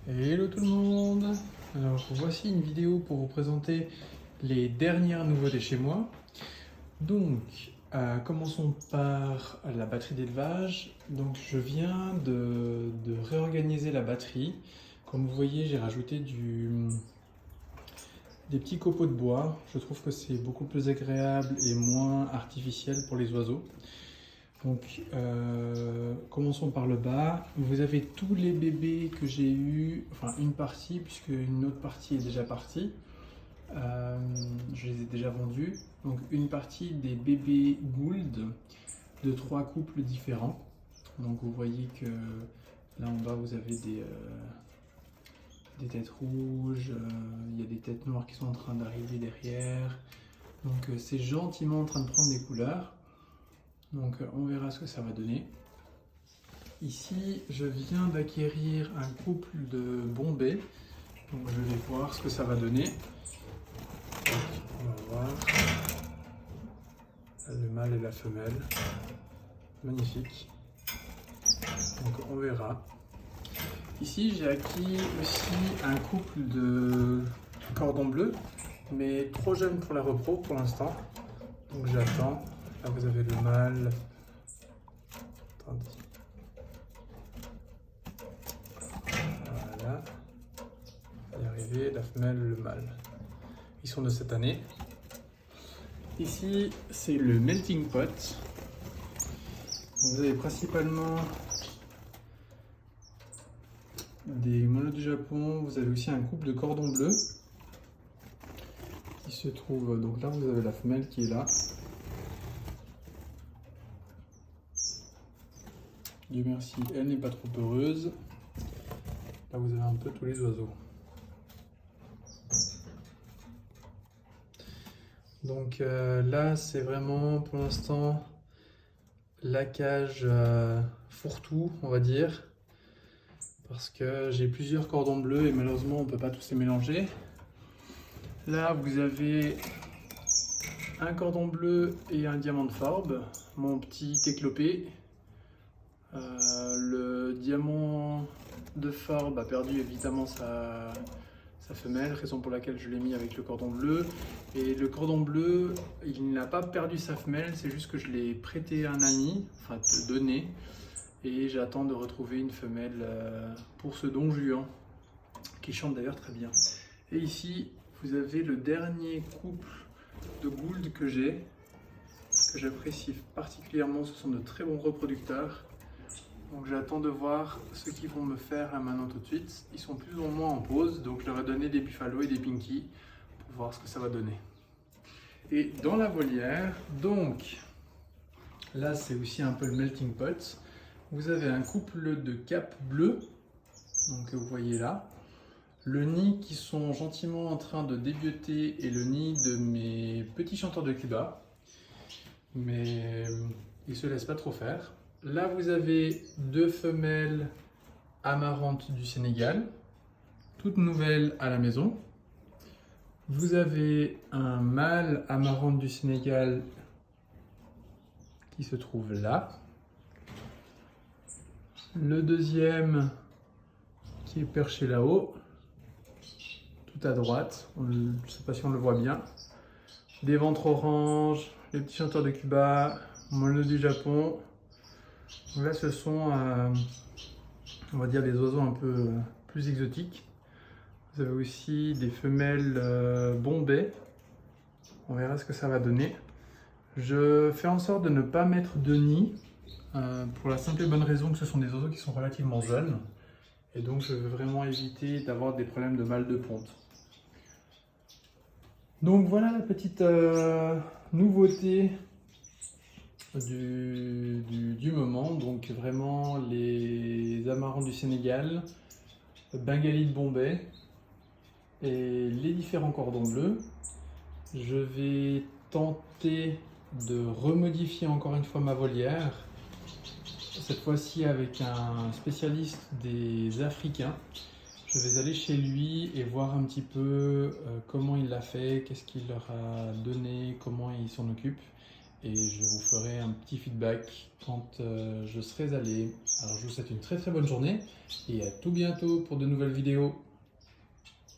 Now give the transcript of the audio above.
Hello tout le monde! Alors voici une vidéo pour vous présenter les dernières nouveautés chez moi. Donc commençons par la batterie d'élevage. Donc je viens de réorganiser la batterie. Comme vous voyez, j'ai rajouté des petits copeaux de bois. Je trouve que c'est beaucoup plus agréable et moins artificiel pour les oiseaux. Donc, commençons par le bas. Vous avez tous les bébés que j'ai eus, enfin une partie, puisque une autre partie est déjà partie. Je les ai déjà vendus. Donc, une partie des bébés Gould de 3 couples différents. Donc, vous voyez que là en bas, vous avez des têtes rouges, il y a des têtes noires qui sont en train d'arriver derrière. Donc, c'est gentiment en train de prendre des couleurs. Donc on verra ce que ça va donner. Ici, je viens d'acquérir un couple de Bombay. Donc je vais voir ce que ça va donner. Donc, on va voir. Le mâle et la femelle. Magnifique. Donc on verra. Ici, j'ai acquis aussi un couple de cordon bleu, mais trop jeune pour la repro pour l'instant. Donc j'attends. Là, vous avez le mâle. Attendez. Voilà. On va y arriver. La femelle, le mâle. Ils sont de cette année. Ici, c'est le melting pot. Donc, vous avez principalement des monos du Japon. Vous avez aussi un couple de cordon bleu qui se trouve. Donc là, vous avez la femelle qui est là. Dieu merci, elle n'est pas trop heureuse. Là, vous avez un peu tous les oiseaux. Donc là, c'est vraiment pour l'instant la cage fourre-tout, on va dire. Parce que j'ai plusieurs cordons bleus et malheureusement, on ne peut pas tous les mélanger. Là, vous avez un cordon bleu et un diamant de Forbe, mon petit éclopé. Le diamant de Forbe a perdu évidemment sa femelle, raison pour laquelle je l'ai mis avec le cordon bleu. Et le cordon bleu, il n'a pas perdu sa femelle, c'est juste que je l'ai prêté à un ami, enfin donné. Et j'attends de retrouver une femelle pour ce Don Juan, qui chante d'ailleurs très bien. Et ici, vous avez le dernier couple de Gould que j'apprécie particulièrement. Ce sont de très bons reproducteurs. Donc j'attends de voir ce qu'ils vont me faire là maintenant tout de suite. Ils sont plus ou moins en pause, donc je leur ai donné des Buffalo et des Pinky pour voir ce que ça va donner. Et dans la volière, donc là c'est aussi un peu le melting pot. Vous avez un couple de capes bleues, donc vous voyez là. Le nid qui sont gentiment en train de débioter est le nid de mes petits chanteurs de Cuba. Mais ils ne se laissent pas trop faire. Là, vous avez 2 femelles amarantes du Sénégal, toutes nouvelles à la maison. Vous avez un mâle amarante du Sénégal qui se trouve là. Le deuxième qui est perché là-haut, tout à droite. Je ne sais pas si on le voit bien. Des ventres orange, les petits chanteurs de Cuba, mono du Japon. Donc là, ce sont, on va dire, des oiseaux un peu plus exotiques. Vous avez aussi des femelles Bombay. On verra ce que ça va donner. Je fais en sorte de ne pas mettre de nid, pour la simple et bonne raison que ce sont des oiseaux qui sont relativement jeunes. Et donc, je veux vraiment éviter d'avoir des problèmes de mal de ponte. Donc voilà la petite nouveauté du moment. Donc vraiment les amarants du Sénégal, Bengali de Bombay et les différents cordons bleus. Je vais tenter de remodifier encore une fois ma volière, cette fois-ci avec un spécialiste des Africains. Je vais aller chez lui et voir un petit peu comment il l'a fait, qu'est-ce qu'il leur a donné, comment il s'en occupe. et je vous ferai un petit feedback quand je serai allé. Alors je vous souhaite une très très bonne journée et à tout bientôt pour de nouvelles vidéos.